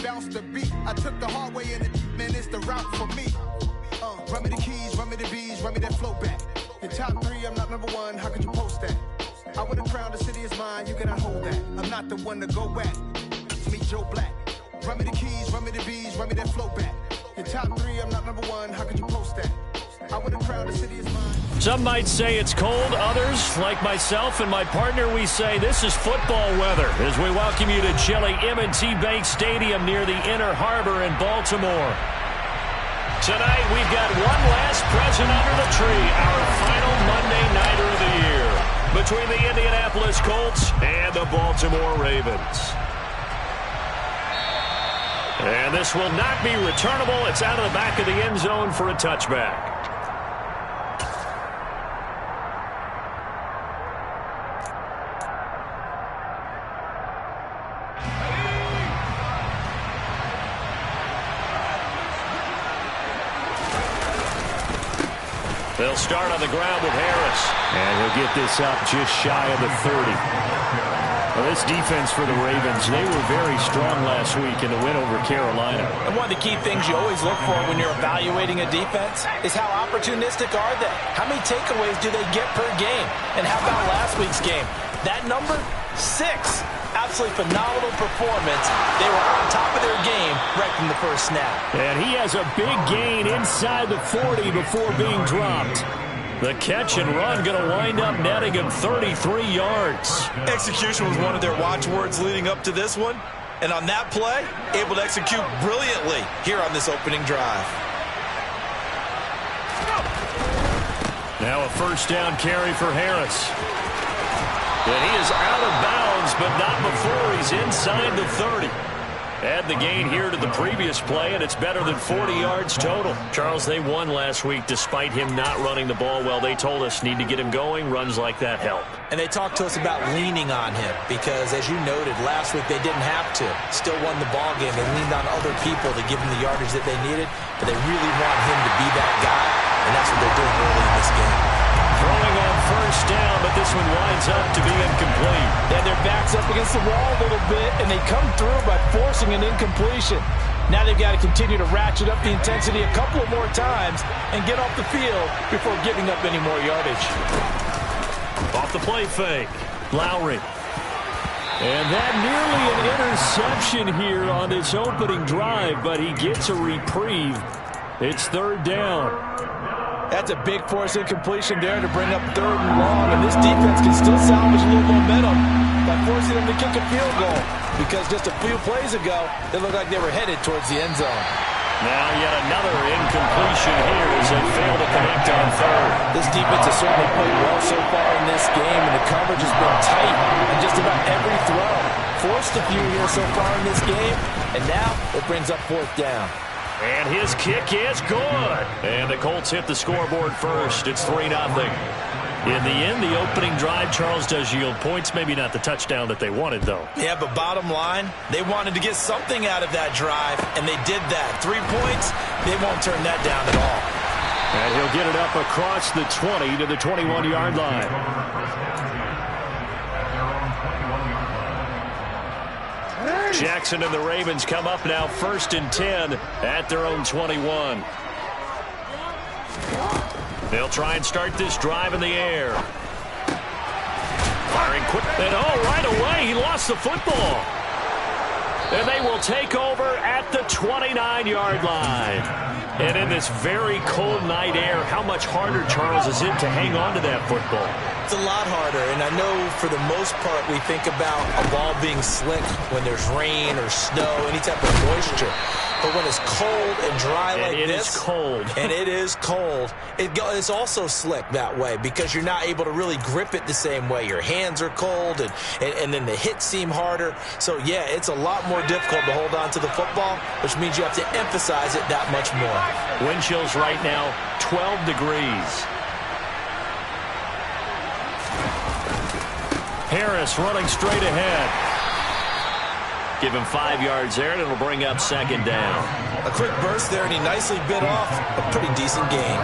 bounce the beat. I took the hard way in it, man, it's the route for me. Run me the keys, run me the bees, run me that flow back. Your top 3, I'm not number 1, how could you post that? I would have crowned the city is mine, you cannot hold that. I'm not the one to go back. Meet Joe Black. Run me the keys, run me the bees, run me that flow back. Your top 3, I'm not number 1, how could you post that? I would have crowned the city is mine. Some might say it's cold. Others, like myself and my partner, we say this is football weather as we welcome you to chilly M&T Bank Stadium near the Inner Harbor in Baltimore. Tonight, we've got one last present under the tree, our final Monday Nighter of the year, between the Indianapolis Colts and the Baltimore Ravens. And this will not be returnable. It's out of the back of the end zone for a touchback. They'll start on the ground with Harris. And he'll get this up just shy of the 30. Well, this defense for the Ravens, they were very strong last week in the win over Carolina. And one of the key things you always look for when you're evaluating a defense is how opportunistic are they? How many takeaways do they get per game? And how about last week's game? That number? 6. Absolutely phenomenal performance. They were on top of their game right from the first snap. And he has a big gain inside the 40 before being dropped. The catch and run going to wind up netting him 33 yards. Execution was one of their watchwords leading up to this one. And on that play, able to execute brilliantly here on this opening drive. Now a first down carry for Harris. And he is out of bounds, but not before he's inside the 30. Add the gain here to the previous play, and it's better than 40 yards total. Charles, they won last week despite him not running the ball well. They told us need to get him going. Runs like that help. And they talked to us about leaning on him because, as you noted, last week they didn't have to. Still won the ball game. They leaned on other people to give them the yardage that they needed, but they really want him to be that guy, and that's what they're doing early in this game. Throwing on first down, but this one winds up to be incomplete. And their back's up against the wall a little bit, and they come through by forcing an incompletion. Now they've got to continue to ratchet up the intensity a couple of more times and get off the field before giving up any more yardage. Off the play fake, Lowry. And that nearly an interception here on this opening drive, but he gets a reprieve. It's third down. That's a big force incompletion there to bring up 3rd and long, and this defense can still salvage a little momentum by forcing them to kick a field goal because just a few plays ago, it looked like they were headed towards the end zone. Now yet another incompletion here as they fail to connect on 3rd. This defense has certainly played well so far in this game, and the coverage has been tight on just about every throw. Forced a few here so far in this game, and now it brings up 4th down. And his kick is good. And the Colts hit the scoreboard first. It's 3-0. In the end, the opening drive, Charles, does yield points. Maybe not the touchdown that they wanted, though. Yeah, but bottom line, they wanted to get something out of that drive, and they did that. 3 points, they won't turn that down at all. And he'll get it up across the 20 to the 21-yard line. Jackson and the Ravens come up now 1st and 10 at their own 21. They'll try and start this drive in the air. Firing quick. And right away, he lost the football. And they will take over at the 29-yard line. And in this very cold night air, how much harder, Charles, is it to hang on to that football? It's a lot harder, and I know for the most part we think about a ball being slick when there's rain or snow, any type of moisture. But when it's cold and dry like this, it is cold. And it is cold, it's also slick that way because you're not able to really grip it the same way. Your hands are cold, and then the hits seem harder. So, yeah, it's a lot more difficult to hold on to the football, which means you have to emphasize it that much more. Wind chills right now, 12 degrees. Harris running straight ahead. Give him 5 yards there, and it'll bring up 2nd down. A quick burst there, and he nicely bit off a pretty decent gain.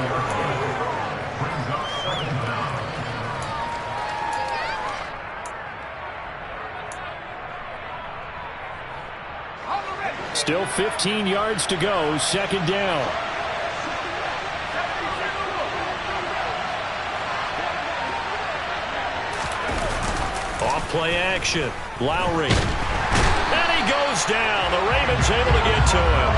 Still 15 yards to go, second down. Off play action. Lowry. And he goes down. The Ravens able to get to him.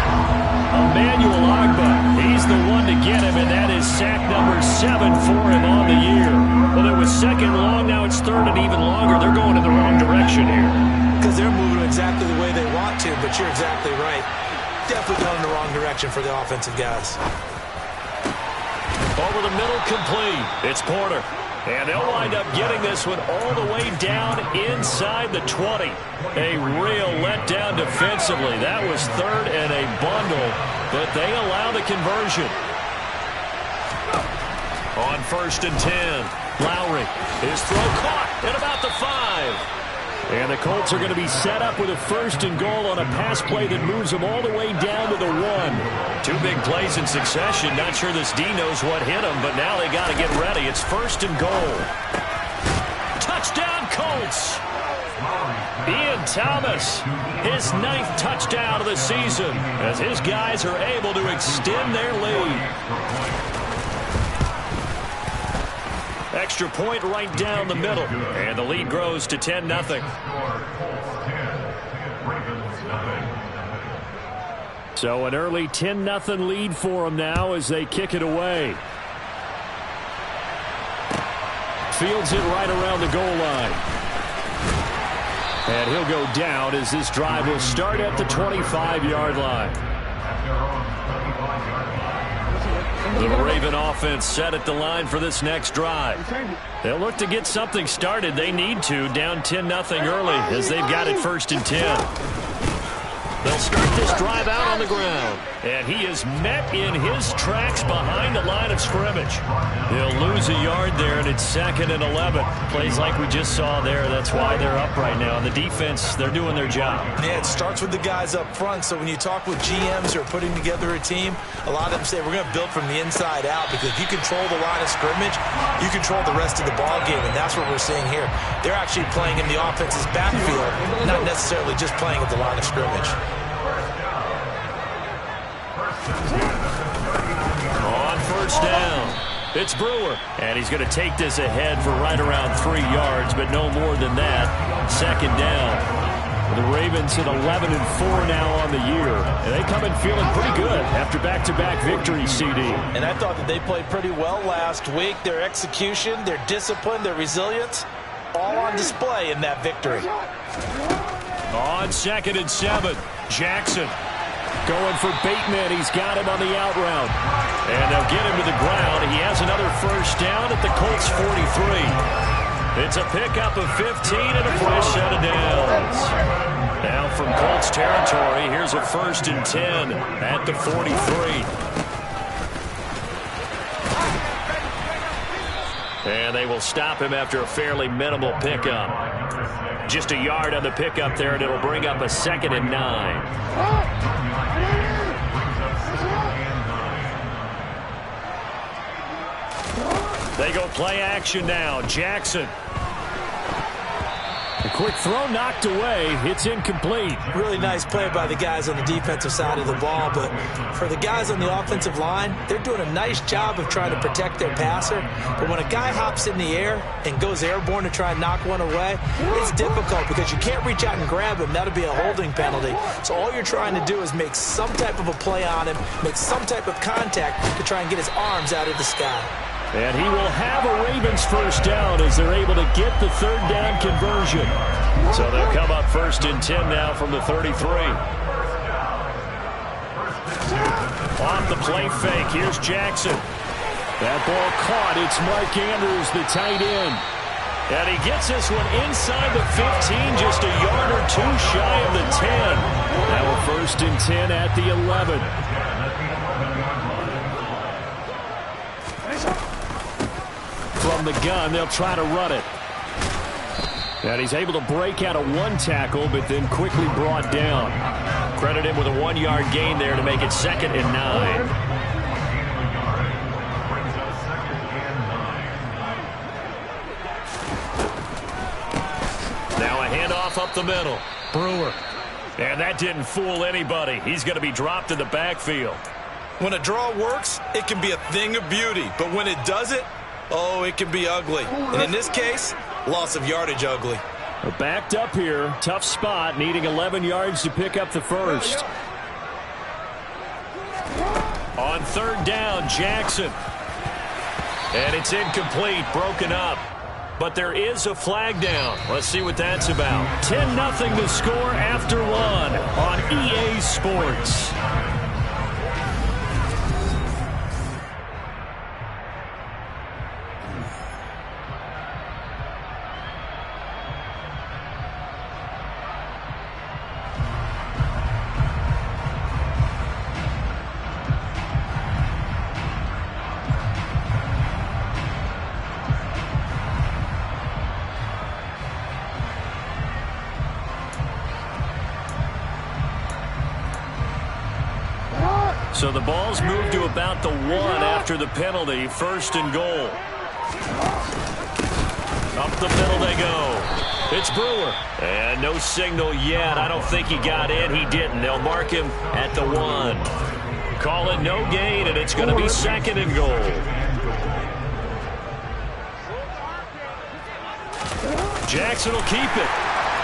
Emmanuel Ogbah. He's the one to get him, and that is sack number 7 for him on the year. Well, it was second long. Now it's third and even longer. They're going in the wrong direction here. Because they're moving exactly the way they want to, but you're exactly right. Definitely going in the wrong direction for the offensive guys. Over the middle, complete. It's Porter. And they'll wind up getting this one all the way down inside the 20. A real letdown defensively. That was third and a bundle, but they allow the conversion. On 1st and 10, Lowry. His throw caught at about the 5. And the Colts are going to be set up with a 1st and goal on a pass play that moves them all the way down to the 1. 2 big plays in succession. Not sure this D knows what hit him, but now they got to get ready. It's 1st and goal. Touchdown, Colts! Ian Thomas, his 9th touchdown of the season, as his guys are able to extend their lead. Extra point right down the middle. And the lead grows to 10-0. So an early 10-0 lead for them now as they kick it away. Fields it right around the goal line. And he'll go down as this drive will start at the 25-yard line. The Raven offense set at the line for this next drive. They'll look to get something started. They need to, down 10-0 early as they've got it 1st and 10. They'll start this drive out on the ground. And he is met in his tracks behind the line of scrimmage. He'll lose a yard there, and it's 2nd and 11. Plays like we just saw there. That's why they're up right now. And the defense, they're doing their job. Yeah, it starts with the guys up front. So when you talk with GMs who are putting together a team, a lot of them say we're going to build from the inside out, because if you control the line of scrimmage, you control the rest of the ball game, and that's what we're seeing here. They're actually playing in the offense's backfield, not necessarily just playing at the line of scrimmage. On 1st down, it's Brewer. And he's going to take this ahead for right around 3 yards, but no more than that. 2nd down. The Ravens at 11-4 now on the year. And they come in feeling pretty good after back-to-back victories, CD. And I thought that they played pretty well last week. Their execution, their discipline, their resilience, all on display in that victory. On 2nd and 7, Jackson. Going for Bateman. He's got him on the out route. And they'll get him to the ground. He has another 1st down at the Colts 43. It's a pickup of 15 and a fresh set of downs. Now from Colts territory, here's a 1st and 10 at the 43. And they will stop him after a fairly minimal pickup. Just a yard on the pickup there, and it'll bring up a 2nd and 9. They go play action now. Jackson. A quick throw knocked away. It's incomplete. Really nice play by the guys on the defensive side of the ball, but for the guys on the offensive line, they're doing a nice job of trying to protect their passer. But when a guy hops in the air and goes airborne to try and knock one away, it's difficult because you can't reach out and grab him. That'll be a holding penalty. So all you're trying to do is make some type of a play on him, make some type of contact to try and get his arms out of the sky. And he will have a Ravens 1st down as they're able to get the 3rd down conversion. So they'll come up 1st and 10 now from the 33. On the play fake, here's Jackson. That ball caught. It's Mark Andrews, the tight end. And he gets this one inside the 15, just a yard or 2 shy of the 10. Now a 1st and 10 at the 11. From the gun, they'll try to run it. And he's able to break out of 1 tackle, but then quickly brought down. Credit him with a 1-yard gain there to make it 2nd and 9. Now a handoff up the middle. Brewer. And that didn't fool anybody. He's going to be dropped in the backfield. When a draw works, it can be a thing of beauty. But when it doesn't, oh, it can be ugly. And in this case, loss of yardage ugly. We're backed up here. Tough spot, needing 11 yards to pick up the first. On third down, Jackson. And it's incomplete, broken up. But there is a flag down. Let's see what that's about. 10-0 to score after one on EA Sports. So the ball's moved to about the 1 after the penalty. First and goal. Up the middle they go. It's Brewer. And no signal yet. I don't think he got in. He didn't. They'll mark him at the 1. Call it no gain, and it's going to be second and goal. Jackson will keep it.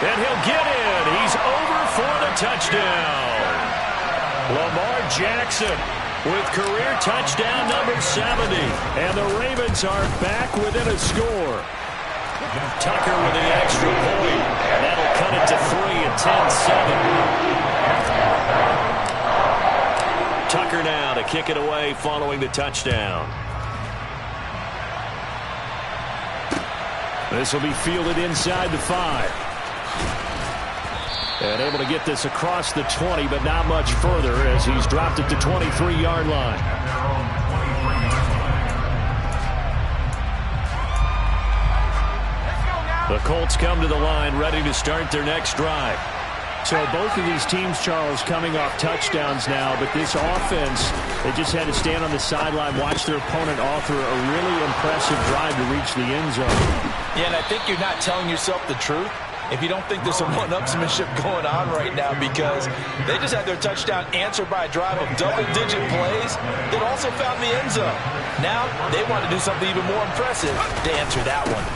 And he'll get in. He's over for the touchdown. Lamar Jackson with career touchdown number 70. And the Ravens are back within a score. Tucker with the extra point. And that'll cut it to 3 at 10-7. Tucker now to kick it away following the touchdown. This will be fielded inside the 5. And able to get this across the 20, but not much further as he's dropped it to 23-yard line. The Colts come to the line ready to start their next drive. So both of these teams, Charles, coming off touchdowns now, but this offense, they just had to stand on the sideline, watch their opponent author a really impressive drive to reach the end zone. Yeah, and I think you're not telling yourself the truth if you don't think there's some one-upsmanship going on right now, because they just had their touchdown answered by a drive of double-digit plays that also found the end zone. Now they want to do something even more impressive to answer that one.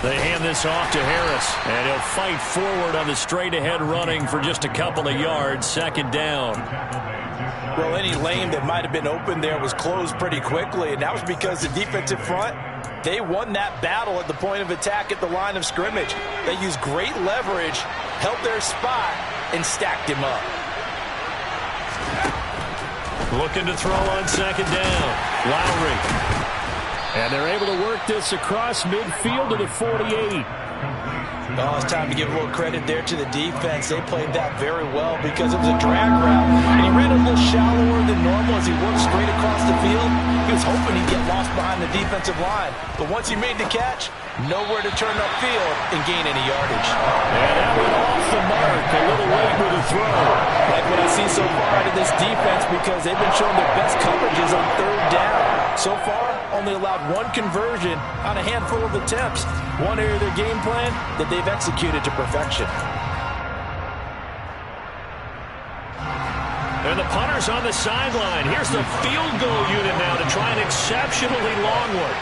They hand this off to Harris, and he'll fight forward on the straight-ahead running for just a couple of yards. Second down. Well, any lane that might have been open there was closed pretty quickly, and that was because the defensive front, they won that battle at the point of attack at the line of scrimmage. They used great leverage, held their spot, and stacked him up. Looking to throw on second down. Lowry. And they're able to work this across midfield to the 48. Oh, it's time to give a little credit there to the defense. They played that very well because it was a drag route. And he ran a little shallower than normal as he worked straight across the field. He was hoping he'd get lost behind the defensive line. But once he made the catch, nowhere to turn upfield and gain any yardage. And that went off the mark. A little late with the throw. Like what I see so far out of this defense, because they've been showing their best coverages on third down. So far, only allowed one conversion on a handful of attempts. One area of their game plan that they've executed to perfection. And the punter's on the sideline. Here's the field goal unit now to try an exceptionally long one.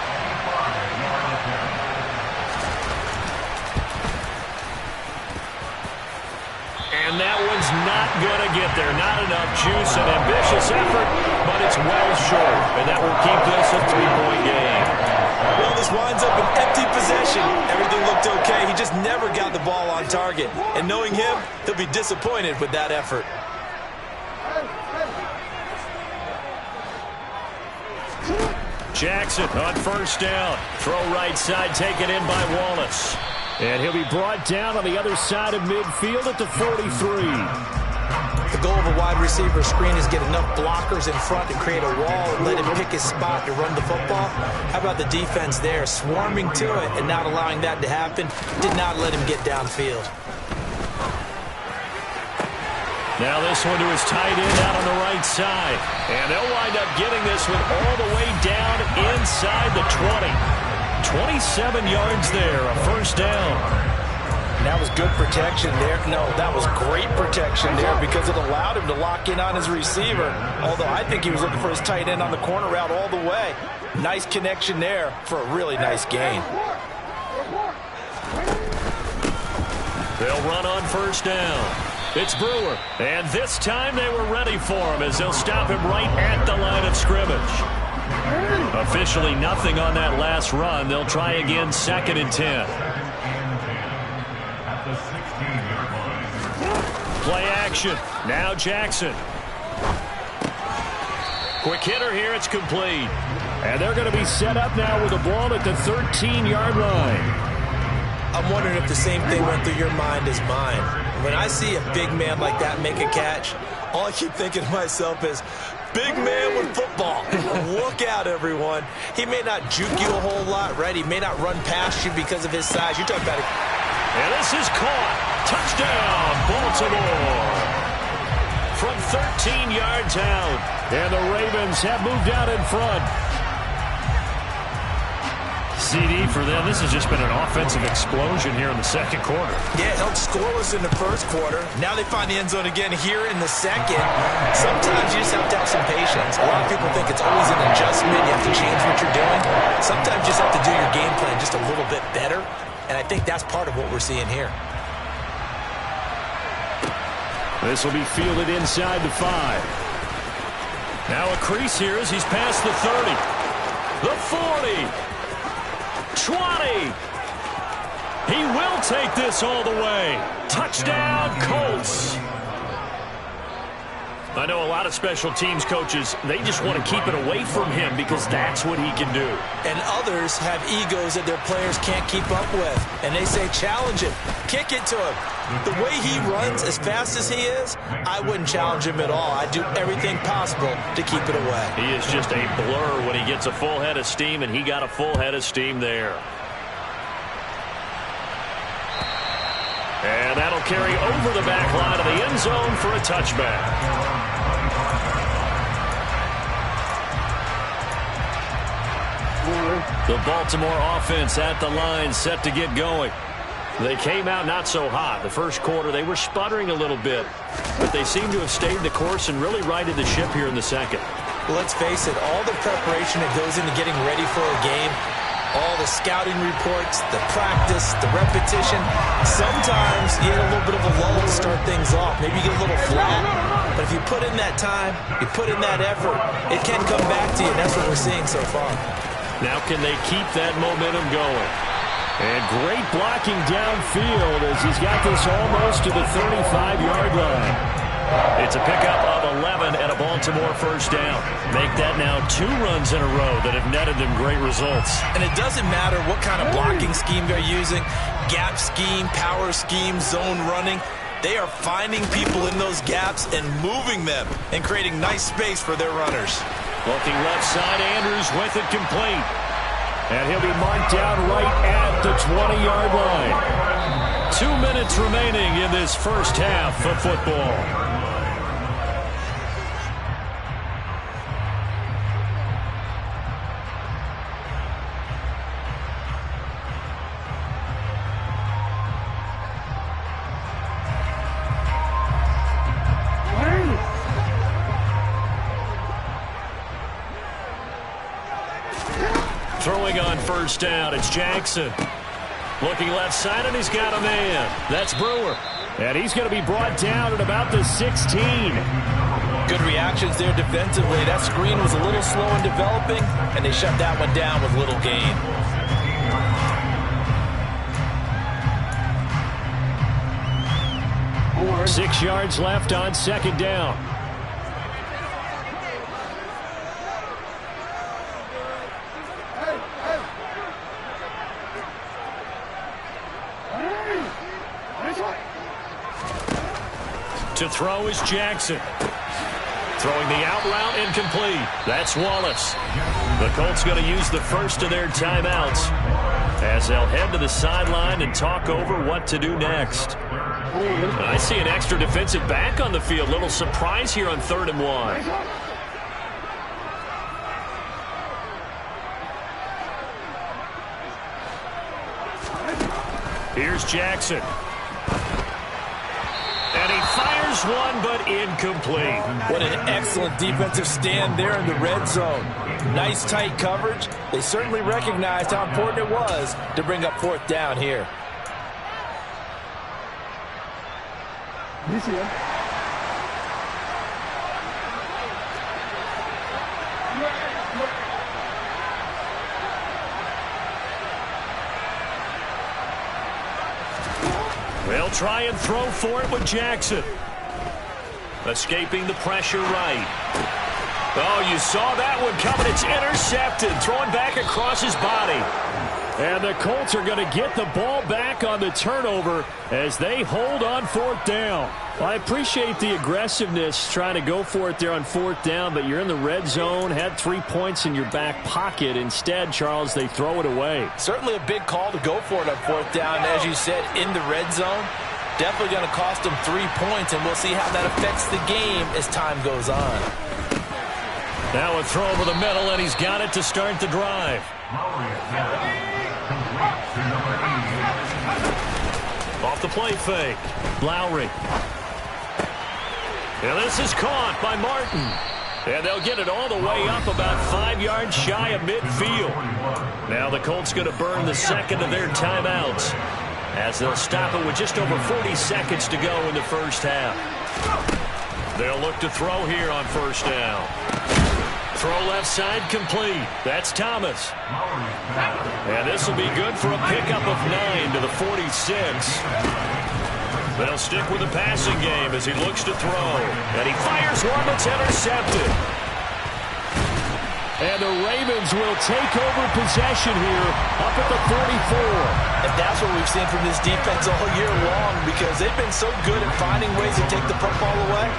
And that one's not going to get there. Not enough juice. An ambitious effort, but it's well short. And that will keep this a 3-point game. Well, this winds up an empty possession. Everything looked okay. He just never got the ball on target. And knowing him, he'll be disappointed with that effort. Jackson on first down. Throw right side, taken in by Wallace. And he'll be brought down on the other side of midfield at the 43. The goal of a wide receiver screen is get enough blockers in front to create a wall and let him pick his spot to run the football. How about the defense there, swarming to it and not allowing that to happen? Did not let him get downfield. Now this one to his tight end out on the right side. And they'll wind up getting this one all the way down inside the 20. 27 yards there, a first down. And that was good protection there. No, that was great protection there because it allowed him to lock in on his receiver. Although I think he was looking for his tight end on the corner route all the way. Nice connection there for a really nice gain. They'll run on first down. It's Brewer. And this time they were ready for him as they'll stop him right at the line of scrimmage. Officially nothing on that last run. They'll try again 2nd and 10. Play action. Now Jackson. Quick hitter here. It's complete. And they're going to be set up now with the ball at the 13-yard line. I'm wondering if the same thing went through your mind as mine. When I see a big man like that make a catch, all I keep thinking to myself is, big man with football. Look out, everyone. He may not juke you a whole lot, right? He may not run past you because of his size. You're talking about it. And this is caught. Touchdown, Baltimore. From 13 yards out. And the Ravens have moved out in front. CD for them. This has just been an offensive explosion here in the second quarter. Yeah, held scoreless in the first quarter. Now they find the end zone again here in the second. Sometimes you just have to have some patience. A lot of people think it's always an adjustment. You have to change what you're doing. Sometimes you just have to do your game plan just a little bit better. And I think that's part of what we're seeing here. This will be fielded inside the 5. Now a crease here as he's past the 30. The 40. 20. He will take this all the way. Touchdown, Colts. I know a lot of special teams coaches, they just want to keep it away from him because that's what he can do. And others have egos that their players can't keep up with. And they say, challenge him. Kick it to him. The way he runs as fast as he is, I wouldn't challenge him at all. I'd do everything possible to keep it away. He is just a blur when he gets a full head of steam, and he got a full head of steam there. And that'll carry over the back line of the end zone for a touchback. The Baltimore offense at the line, set to get going. They came out not so hot. The first quarter, they were sputtering a little bit, but they seem to have stayed the course and really righted the ship here in the second. Well, let's face it, all the preparation that goes into getting ready for a game, all the scouting reports, the practice, the repetition, sometimes you get a little bit of a lull to start things off. Maybe you get a little flat, but if you put in that time, you put in that effort, it can come back to you, and that's what we're seeing so far. Now can they keep that momentum going? And great blocking downfield as he's got this almost to the 35-yard line. It's a pickup of 11 and a Baltimore first down. Make that now 2 runs in a row that have netted them great results. And it doesn't matter what kind of blocking scheme they're using, gap scheme, power scheme, zone running. They are finding people in those gaps and moving them and creating nice space for their runners. Looking left side, Andrews with it complete. And he'll be marked down right at the 20-yard line. 2 minutes remaining in this first half of football. Throwing on first down, it's Jackson. Looking left side, and he's got a man. That's Brewer. And he's going to be brought down at about the 16. Good reactions there defensively. That screen was a little slow in developing, and they shut that one down with little gain. Or 6 yards left on second down. To throw is Jackson. Throwing the out route, incomplete. That's Wallace. The Colts going to use the first of their timeouts as they'll head to the sideline and talk over what to do next. I see an extra defensive back on the field. Little surprise here on 3rd and 1. Here's Jackson. Fires one, but incomplete. What an excellent defensive stand there in the red zone. Nice tight coverage. They certainly recognized how important it was to bring up fourth down here. They'll try and throw for it with Jackson. Escaping the pressure right. Oh, you saw that one coming. It's intercepted. Throwing back across his body. And the Colts are going to get the ball back on the turnover as they hold on fourth down. Well, I appreciate the aggressiveness trying to go for it there on fourth down, but you're in the red zone, had 3 points in your back pocket. Instead, Charles, they throw it away. Certainly a big call to go for it on fourth down, as you said, in the red zone. Definitely going to cost them 3 points, and we'll see how that affects the game as time goes on. Now a throw over the middle, and he's got it to start the drive. Off the play fake. Lowry. And this is caught by Martin. And they'll get it all the way up about 5 yards shy of midfield. Now the Colts going to burn the second of their timeouts as they'll stop it with just over 40 seconds to go in the first half. They'll look to throw here on first down. Throw left side complete. That's Thomas. And this will be good for a pickup of 9 to the 46. They'll stick with the passing game as he looks to throw. And he fires one that's intercepted. And the Ravens will take over possession here up at the 44. And that's what we've seen from this defense all year long, because they've been so good at finding ways to take the football away.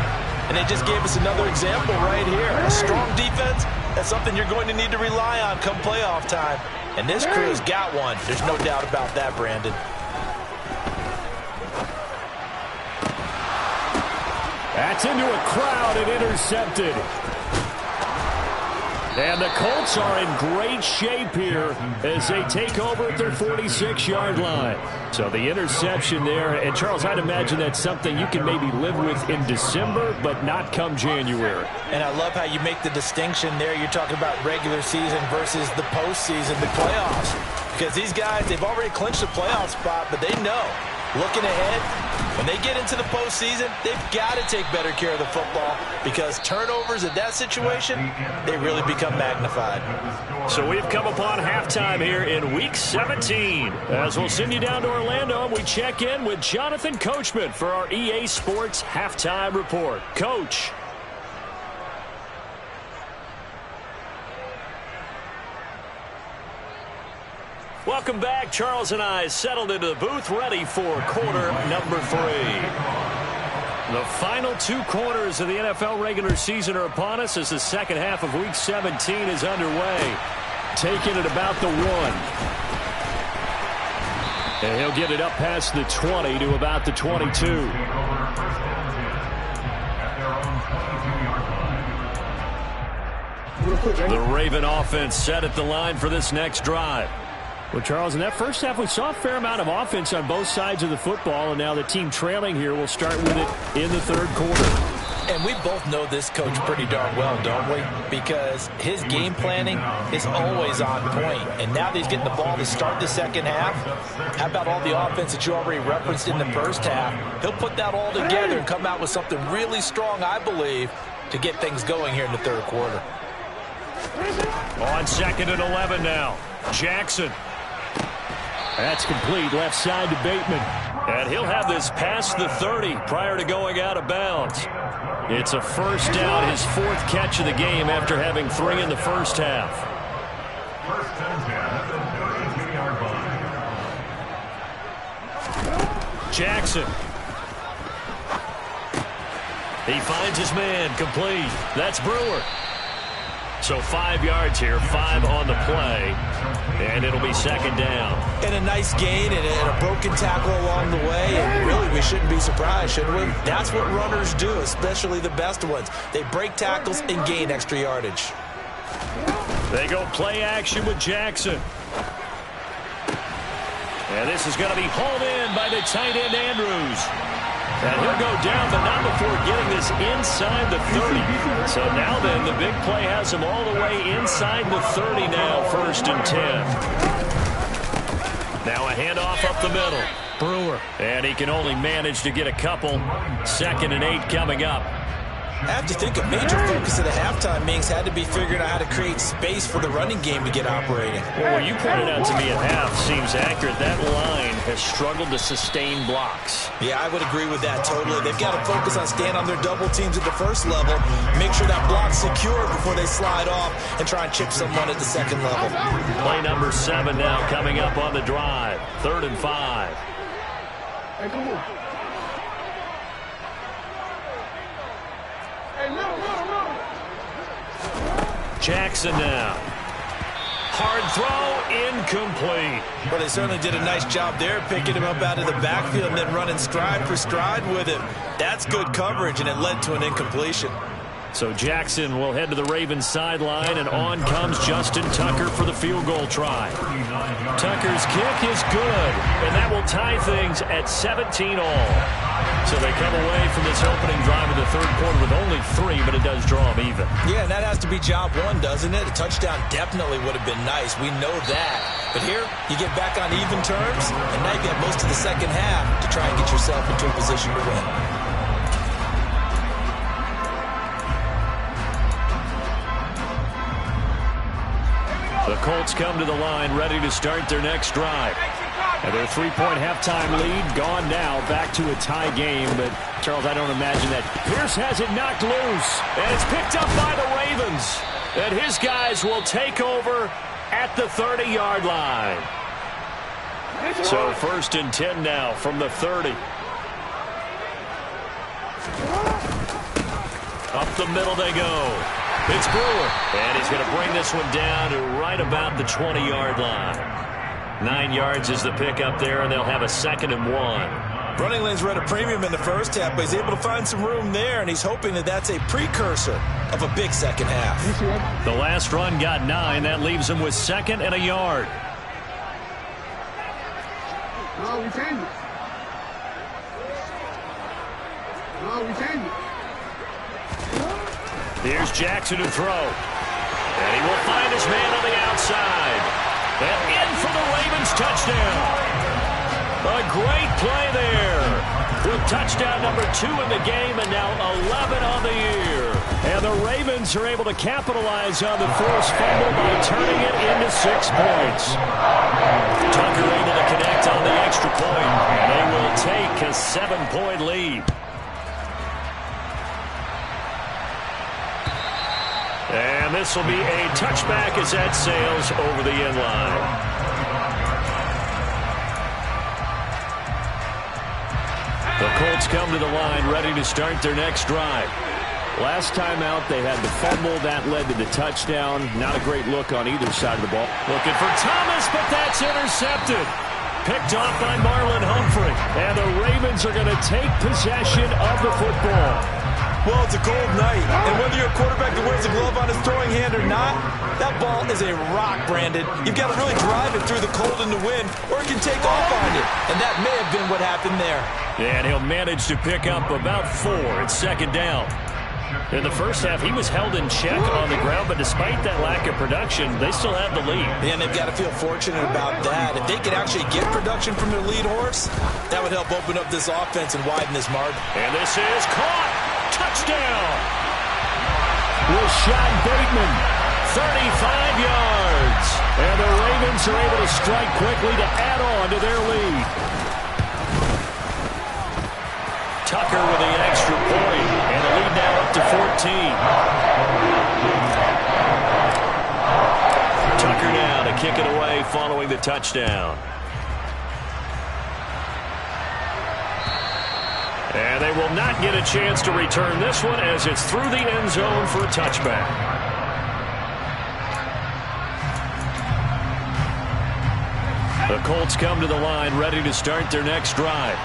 And they just gave us another example right here. A strong defense, that's something you're going to need to rely on come playoff time. And this crew's got one. There's no doubt about that, Brandon. That's into a crowd and intercepted. And the Colts are in great shape here as they take over at their 46-yard line. So the interception there, and Charles, I'd imagine that's something you can maybe live with in December, but not come January. And I love how you make the distinction there. You're talking about regular season versus the postseason, the playoffs. Because these guys, they've already clinched the playoff spot, but they know, looking ahead, when they get into the postseason, they've got to take better care of the football, because turnovers in that situation, they really become magnified. So we've come upon halftime here in Week 17. As we'll send you down to Orlando, we check in with Jonathan Coachman for our EA Sports Halftime Report. Coach. Welcome back. Charles and I settled into the booth, ready for quarter number 3. The final 2 quarters of the NFL regular season are upon us as the second half of Week 17 is underway. Taking it about the 1. And he'll get it up past the 20 to about the 22. The Raven offense set at the line for this next drive. Well, Charles, in that first half, we saw a fair amount of offense on both sides of the football, and now the team trailing here will start with it in the third quarter. And we both know this coach pretty darn well, don't we? Because his game planning is always on point. And now that he's getting the ball to start the second half, how about all the offense that you already referenced in the first half? He'll put that all together and come out with something really strong, I believe, to get things going here in the third quarter. On 2nd and 11 now. Jackson. That's complete, left side to Bateman. And he'll have this past the 30 prior to going out of bounds. It's a first down, his 4th catch of the game after having 3 in the first half. Jackson. He finds his man, complete. That's Brewer. So 5 yards here, 5 on the play, and it'll be second down. And a nice gain and a broken tackle along the way, and really we shouldn't be surprised, should we? That's what runners do, especially the best ones. They break tackles and gain extra yardage. They go play action with Jackson. And this is going to be hauled in by the tight end Andrews. And he'll go down, but not before getting this inside the 30. So now then, the big play has him all the way inside the 30 now, 1st and 10. Now a handoff up the middle. Brewer. And he can only manage to get a couple. 2nd and 8 coming up. I have to think a major focus of the halftime meetings had to be figuring out how to create space for the running game to get operating. Well, what you pointed out to me at half seems accurate. That line has struggled to sustain blocks. Yeah, I would agree with that totally. They've got to focus on staying on their double teams at the first level, make sure that block's secure before they slide off and try and chip someone at the second level. Play number 7 now coming up on the drive. 3rd and 5. Hey, come on. Jackson now. Hard throw, incomplete. Well, they certainly did a nice job there, picking him up out of the backfield and then running stride for stride with him. That's good coverage, and it led to an incompletion. So Jackson will head to the Ravens sideline, and on comes Justin Tucker for the field goal try. Tucker's kick is good, and that will tie things at 17 all. So they come away from this opening drive of the 3rd quarter with only 3, but it does draw them even. Yeah, and that has to be job 1, doesn't it? A touchdown definitely would have been nice. We know that. But here, you get back on even terms, and now you have most of the second half to try and get yourself into a position to win. The Colts come to the line, ready to start their next drive. And their 3-point halftime lead gone now, back to a tie game. But, Charles, I don't imagine that. Pierce has it knocked loose, and it's picked up by the Ravens. And his guys will take over at the 30-yard line. So 1st and 10 now from the 30. Up the middle they go. It's Brewer, and he's going to bring this one down to right about the 20-yard line. 9 yards is the pickup there, and they'll have a 2nd and 1. Running lanes were at a premium in the first half, but he's able to find some room there, and he's hoping that that's a precursor of a big second half. The last run got 9. That leaves him with 2nd and a yard. No, we change it. No, we change it. Here's Jackson to throw. And he will find his man on the outside. And in for the Ravens touchdown. A great play there. With touchdown number 2 in the game and now 11 on the year. And the Ravens are able to capitalize on the forced fumble by turning it into 6 points. Tucker able to connect on the extra point. And they will take a 7-point lead. And this will be a touchback as that sails over the end line. The Colts come to the line ready to start their next drive. Last time out, they had the fumble. That led to the touchdown. Not a great look on either side of the ball. Looking for Thomas, but that's intercepted. Picked off by Marlon Humphrey. And the Ravens are going to take possession of the football. Well, it's a cold night, and whether you're a quarterback that wears a glove on his throwing hand or not, that ball is a rock, Brandon. You've got to really drive it through the cold and the wind, or it can take off on you, and that may have been what happened there. And he'll manage to pick up about 4. It's 2nd down. In the first half, he was held in check on the ground, but despite that lack of production, they still have the lead. And they've got to feel fortunate about that. If they could actually get production from their lead horse, that would help open up this offense and widen this margin. And this is caught. Touchdown. Rashad Bateman, 35 yards. And the Ravens are able to strike quickly to add on to their lead. Tucker with the extra point, and the lead now up to 14. Tucker now to kick it away following the touchdown. And they will not get a chance to return this one as it's through the end zone for a touchback. The Colts come to the line ready to start their next drive.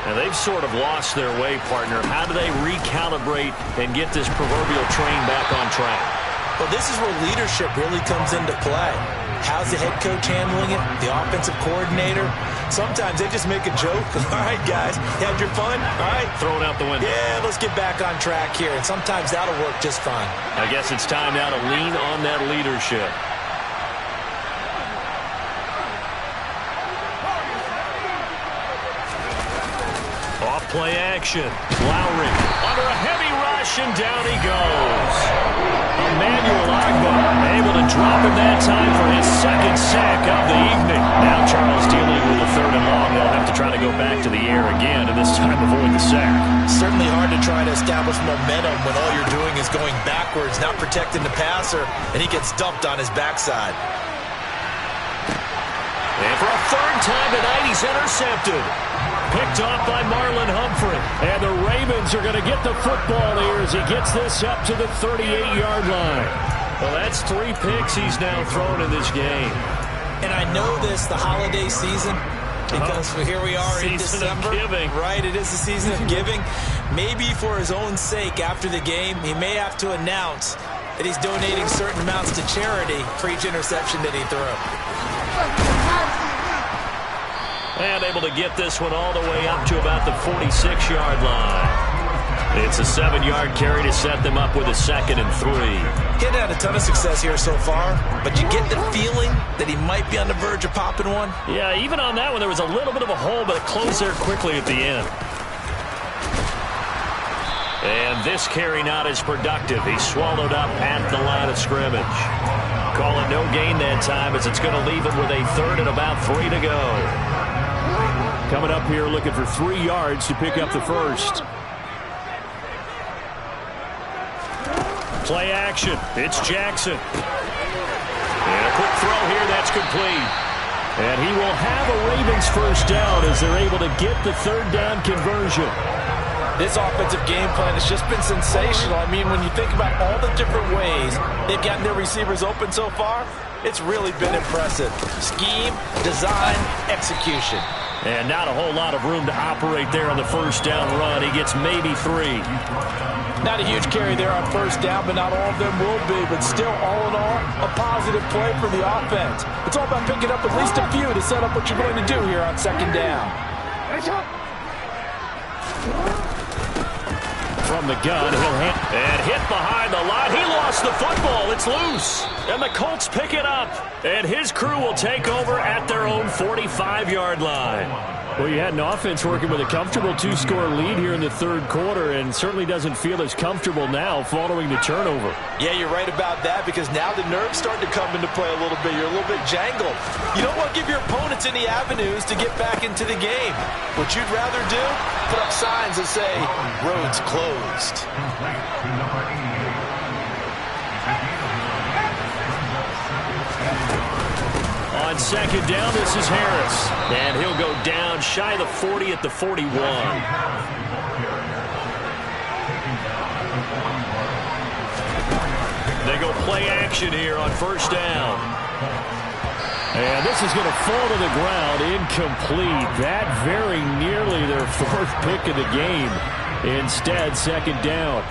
And they've sort of lost their way, partner. How do they recalibrate and get this proverbial train back on track? Well, this is where leadership really comes into play. How's the head coach handling it? The offensive coordinator? Sometimes they just make a joke. All right, guys, you had your fun? All right. Throw it out the window. Yeah, let's get back on track here. And sometimes that'll work just fine. I guess it's time now to lean on that leadership. Off play action. Lowry under a heavy rush, and down he goes. Emmanuel Ogbah able to drop him that time for his second sack of the evening. Now Charles dealing with a 3rd and long. They'll have to try to go back to the air again, and this time avoid the sack. Certainly hard to try to establish momentum when all you're doing is going backwards, not protecting the passer, and he gets dumped on his backside. And for a 3rd time tonight, he's intercepted. Picked off by Marlon Humphrey. And the Ravens are going to get the football here as he gets this up to the 38-yard line. Well, that's 3 picks he's now thrown in this game. And I know this, the holiday season, because here we are in December. Season of giving. Right, it is the season of giving. Maybe for his own sake after the game, he may have to announce that he's donating certain amounts to charity for each interception that he threw. And able to get this one all the way up to about the 46-yard line. It's a 7-yard carry to set them up with a 2nd and 3. He hadn't had a ton of success here so far, but you get the feeling that he might be on the verge of popping one. Yeah, even on that one, there was a little bit of a hole, but it closed there quickly at the end. And this carry not as productive. He swallowed up at the line of scrimmage. Call it no gain that time, as it's going to leave him with a 3rd and about 3 to go. Coming up here looking for 3 yards to pick up the 1st. Play action. It's Jackson. And a quick throw here that's complete. And he will have a Ravens 1st down as they're able to get the 3rd down conversion. This offensive game plan has just been sensational. I mean, when you think about all the different ways they've gotten their receivers open so far, it's really been impressive. Scheme, design, execution. And not a whole lot of room to operate there on the 1st down run. He gets maybe 3. Not a huge carry there on 1st down, but not all of them will be. But still, all in all, a positive play for the offense. It's all about picking up at least a few to set up what you're going to do here on 2nd down. From the gun, and hit behind the line. He lost the football. It's loose. And the Colts pick it up. And his crew will take over at their own 45-yard line. Well, you had an offense working with a comfortable 2-score lead here in the 3rd quarter, and certainly doesn't feel as comfortable now following the turnover. Yeah, you're right about that, because now the nerves start to come into play a little bit. You're a little bit jangled. You don't want to give your opponents any avenues to get back into the game. What you'd rather do? Put up signs that say, roads closed. On 2nd down, this is Harris. And he'll go down shy of the 40 at the 41. They go play action here on 1st down. And this is going to fall to the ground, incomplete. That very nearly their 4th pick of the game. Instead, 2nd down.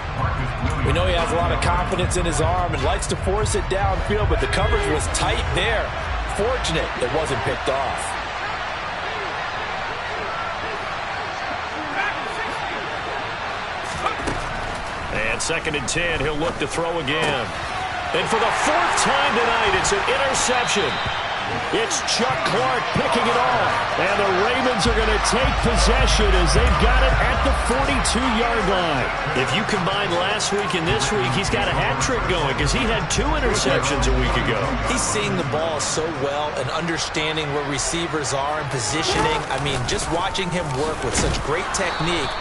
We know he has a lot of confidence in his arm and likes to force it downfield, but the coverage was tight there. Fortunate it wasn't picked off. And 2nd and 10, he'll look to throw again. And for the 4th time tonight, it's an interception. It's Chuck Clark picking it off. And the Ravens are going to take possession as they've got it at the 42-yard line. If you combine last week and this week, he's got a hat trick going because he had 2 interceptions a week ago. He's seeing the ball so well and understanding where receivers are and positioning. I mean, just watching him work with such great technique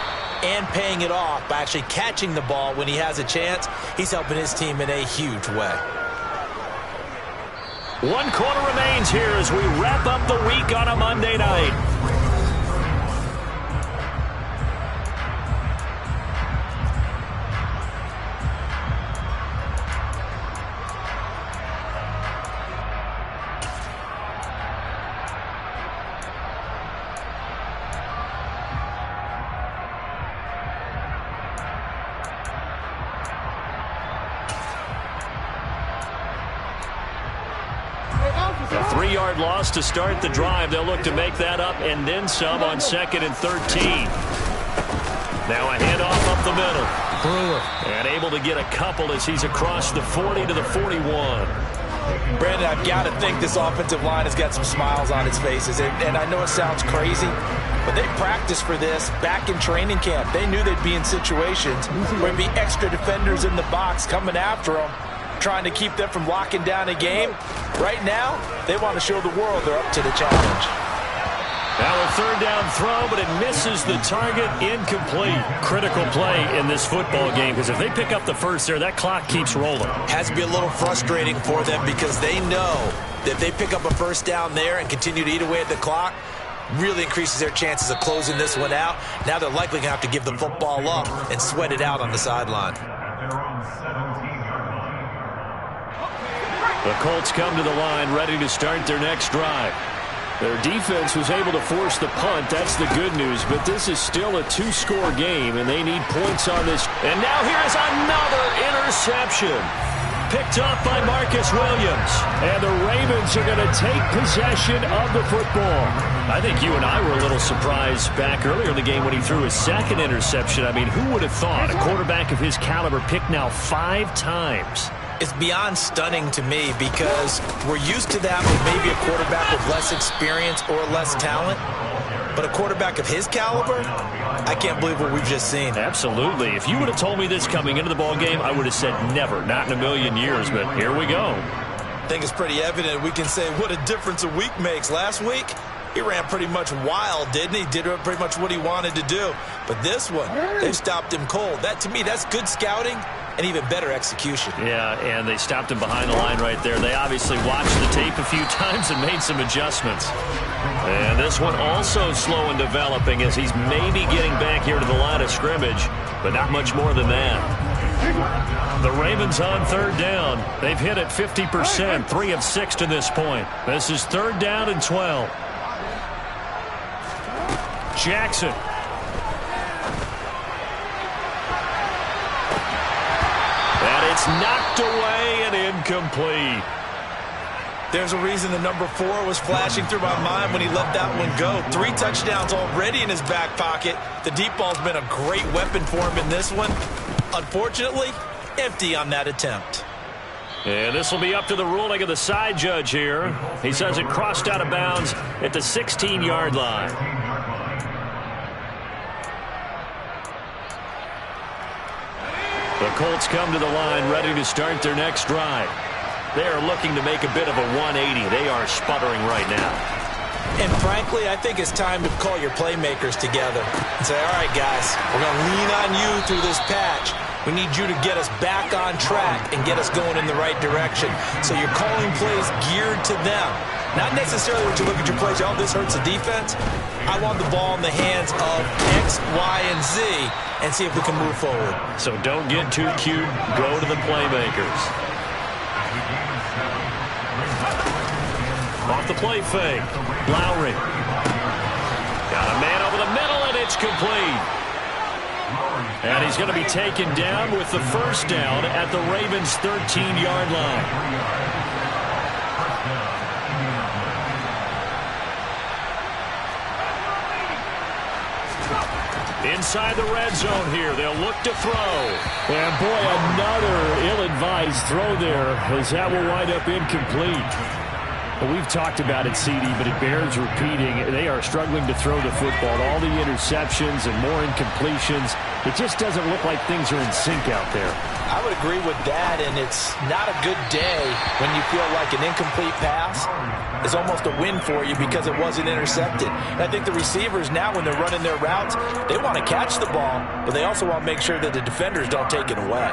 and paying it off by actually catching the ball when he has a chance, he's helping his team in a huge way. 1 quarter remains here as we wrap up the week on a Monday night. A 3-yard loss to start the drive. They'll look to make that up and then some on 2nd and 13. Now a handoff up the middle. Brewer. And able to get a couple as he's across the 40 to the 41. Brandon, I've got to think this offensive line has got some smiles on its faces. And I know it sounds crazy, but they practiced for this back in training camp. They knew they'd be in situations where there'd be extra defenders in the box coming after them, trying to keep them from locking down a game. Right now, they want to show the world they're up to the challenge. Now a 3rd down throw, but it misses the target. Incomplete. Critical play in this football game, because if they pick up the first there, that clock keeps rolling. Has to be a little frustrating for them because they know that if they pick up a first down there and continue to eat away at the clock, really increases their chances of closing this one out. Now they're likely going to have to give the football up and sweat it out on the sideline. The Colts come to the line ready to start their next drive. Their defense was able to force the punt. That's the good news. But this is still a 2-score game, and they need points on this. And now here's another interception. Picked up by Marcus Williams. And the Ravens are going to take possession of the football. I think you and I were a little surprised back earlier in the game when he threw his 2nd interception. I mean, who would have thought a quarterback of his caliber picked now 5 times? It's beyond stunning to me because we're used to that with maybe a quarterback with less experience or less talent. But a quarterback of his caliber, I can't believe what we've just seen. Absolutely. If you would have told me this coming into the ball game, I would have said never, not in a million years. But here we go. I think it's pretty evident we can say what a difference a week makes. Last week, he ran pretty much wild, didn't he? Did pretty much what he wanted to do. But this one, they stopped him cold. That, to me, that's good scouting and even better execution. Yeah, and they stopped him behind the line right there. They obviously watched the tape a few times and made some adjustments. And this one also slow in developing as he's maybe getting back here to the line of scrimmage, but not much more than that. The Ravens on 3rd down. They've hit it 50%, 3 of 6 to this point. This is 3rd down and 12. Jackson. And it's knocked away and incomplete. There's a reason the number 4 was flashing through my mind when he let that one go. 3 touchdowns already in his back pocket. The deep ball's been a great weapon for him in this one. Unfortunately, empty on that attempt. And this will be up to the ruling of the side judge here. He says it crossed out of bounds at the 16-yard line. The Colts come to the line ready to start their next drive. They are looking to make a bit of a 180. They are sputtering right now. And frankly, I think it's time to call your playmakers together and say, all right, guys, we're going to lean on you through this patch. We need you to get us back on track and get us going in the right direction. So you're calling plays geared to them. Not necessarily when you look at your plays, oh, this hurts the defense. I want the ball in the hands of X, Y, and Z and see if we can move forward. So don't get too cute. Go to the playmakers. Off the play fake. Lowry. Got a man over the middle, and it's complete. And he's going to be taken down with the first down at the Ravens' 13-yard line. Inside the red zone here. They'll look to throw. And, boy, another ill-advised throw there as that will wind up incomplete. We've talked about it, CD, but it bears repeating. They are struggling to throw the football. All the interceptions and more incompletions. It just doesn't look like things are in sync out there. I would agree with that, and it's not a good day when you feel like an incomplete pass is almost a win for you because it wasn't intercepted. And I think the receivers now, when they're running their routes, they want to catch the ball, but they also want to make sure that the defenders don't take it away.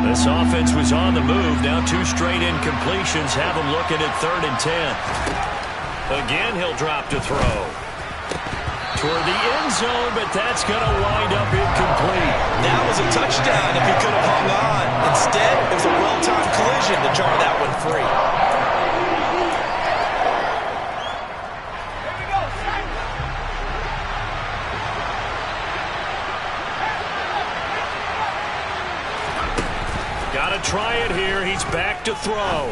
This offense was on the move. Now 2 straight incompletions have them looking at 3rd and 10. Again, he'll drop to throw. Toward the end zone, but that's going to wind up incomplete. That was a touchdown if he could have hung on. Instead, it was a well-timed collision to charge that one free. Got to try it here. He's back to throw.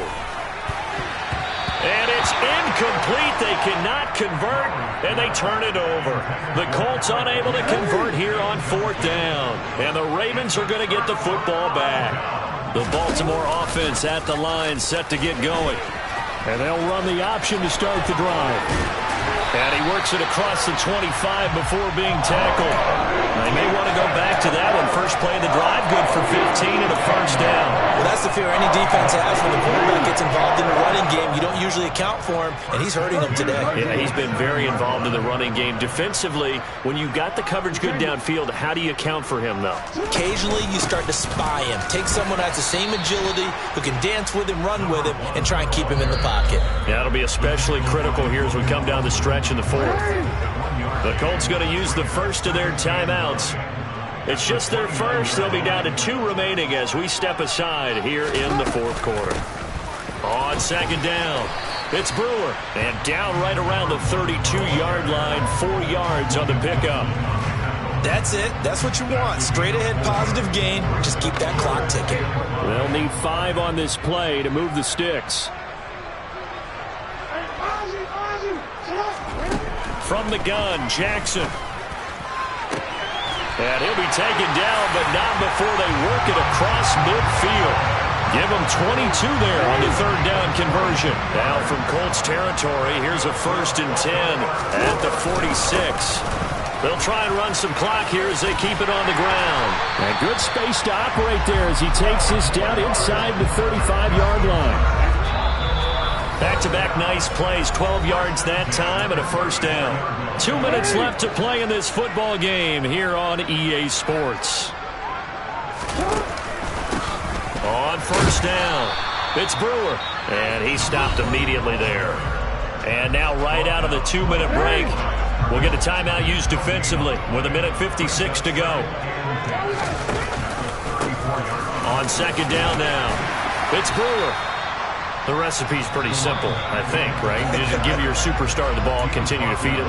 And it's incomplete. They cannot convert, and they turn it over. The Colts unable to convert here on 4th down. And the Ravens are going to get the football back. The Baltimore offense at the line, set to get going. And they'll run the option to start the drive. And he works it across the 25 before being tackled. They may want to go back to that one. First play of the drive, good for 15 and a first down. Well, that's the fear any defense has when the quarterback gets involved in the running game. You don't usually account for him, and he's hurting them today. Yeah, he's been very involved in the running game. Defensively, when you got the coverage good downfield, how do you account for him, though? Occasionally, you start to spy him. Take someone who has the same agility, who can dance with him, run with him, and try and keep him in the pocket. Yeah, it'll be especially critical here as we come down the stretch in the 4th. The Colts going to use the first of their timeouts. It's just their first. They'll be down to 2 remaining as we step aside here in the 4th quarter. On 2nd down, it's Brewer. And down right around the 32-yard line, 4 yards on the pickup. That's it. That's what you want. Straight ahead positive gain. Just keep that clock ticking. They'll need 5 on this play to move the sticks. From the gun, Jackson. And he'll be taken down, but not before they work it across midfield. Give him 22 there on the 3rd down conversion. Now from Colts territory, here's a 1st and 10 at the 46. They'll try and run some clock here as they keep it on the ground. And good space to operate there as he takes this down inside the 35-yard line. Back-to-back nice plays, 12 yards that time and a first down. 2 minutes left to play in this football game here on EA Sports. On 1st down, it's Brewer. And he stopped immediately there. And now right out of the 2-minute break, we'll get a timeout used defensively with 1:56 to go. On 2nd down now, it's Brewer. The recipe's pretty simple, I think, right? You just give your superstar the ball and continue to feed him.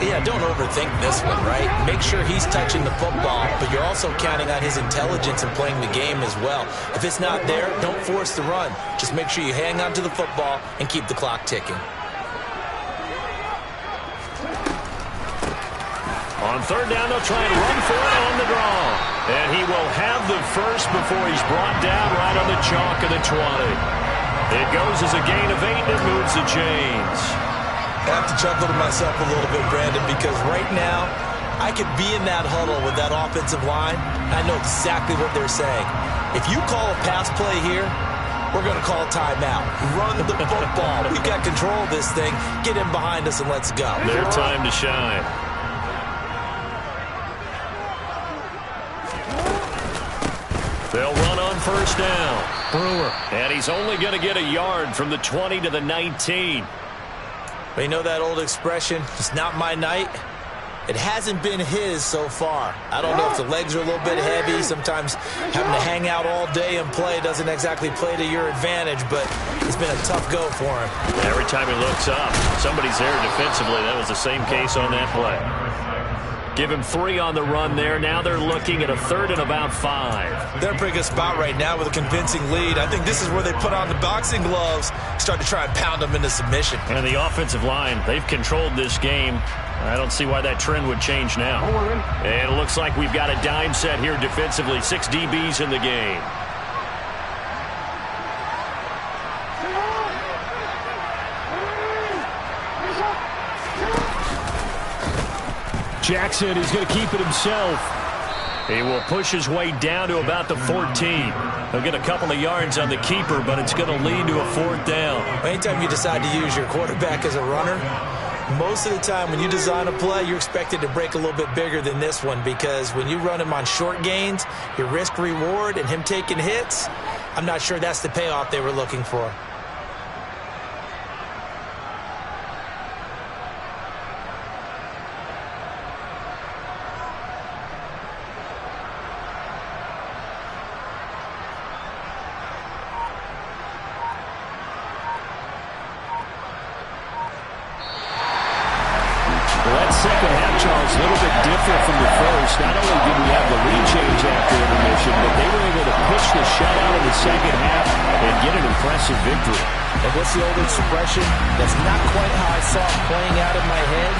Yeah, don't overthink this one, right? Make sure he's touching the football, but you're also counting on his intelligence and playing the game as well. If it's not there, don't force the run. Just make sure you hang on to the football and keep the clock ticking. On 3rd down, they'll try and run for it on the draw. And he will have the first before he's brought down right on the chalk of the 20. It goes as a gain of 8 and it moves the chains. I have to chuckle to myself a little bit, Brandon, because right now I could be in that huddle with that offensive line. I know exactly what they're saying. If you call a pass play here, we're going to call timeout. Run the football. We've got control of this thing. Get in behind us and let's go. Their time to shine. They'll run on 1st down. Brewer. And he's only going to get a yard from the 20 to the 19. But you know that old expression, it's not my night? It hasn't been his so far. I don't know if the legs are a little bit heavy. Sometimes having to hang out all day and play doesn't exactly play to your advantage, but it's been a tough go for him. Every time he looks up, somebody's there defensively. That was the same case on that play. Give him 3 on the run there. Now they're looking at a 3rd and about 5. They're in a pretty good spot right now with a convincing lead. I think this is where they put on the boxing gloves, start to try and pound them into submission. And the offensive line, they've controlled this game. I don't see why that trend would change now. And it looks like we've got a dime set here defensively. 6 DBs in the game. Jackson is going to keep it himself. He will push his way down to about the 14. He'll get a couple of yards on the keeper, but it's going to lead to a 4th down. Anytime you decide to use your quarterback as a runner, most of the time when you design a play, you're expected to break a little bit bigger than this one, because when you run him on short gains, your risk-reward and him taking hits, I'm not sure that's the payoff they were looking for. a little bit different from the first. Not only did we have the lead change after intermission, but they were able to push the shutout in the second half and get an impressive victory. And what's the old expression? That's not quite how I saw it playing out in my head.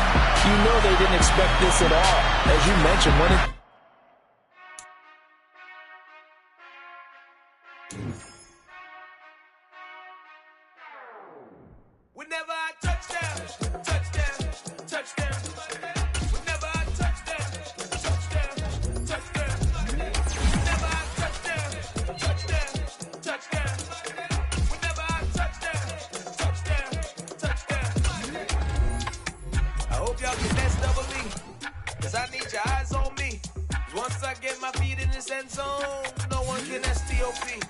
You know they didn't expect this at all. As you mentioned, when it... Whenever I touchdown, touchdown, touchdown. Whenever I touchdown, touchdown, touchdown. Whenever I touchdown, touchdown, touchdown. Whenever I touchdown, touchdown, touchdown. I hope y'all get that double me, cause I need your eyes on me. Once I get my feet in this end zone, no one can STOP.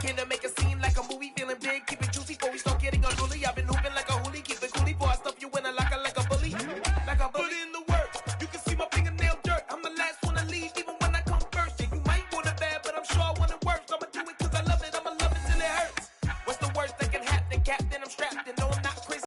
Came to make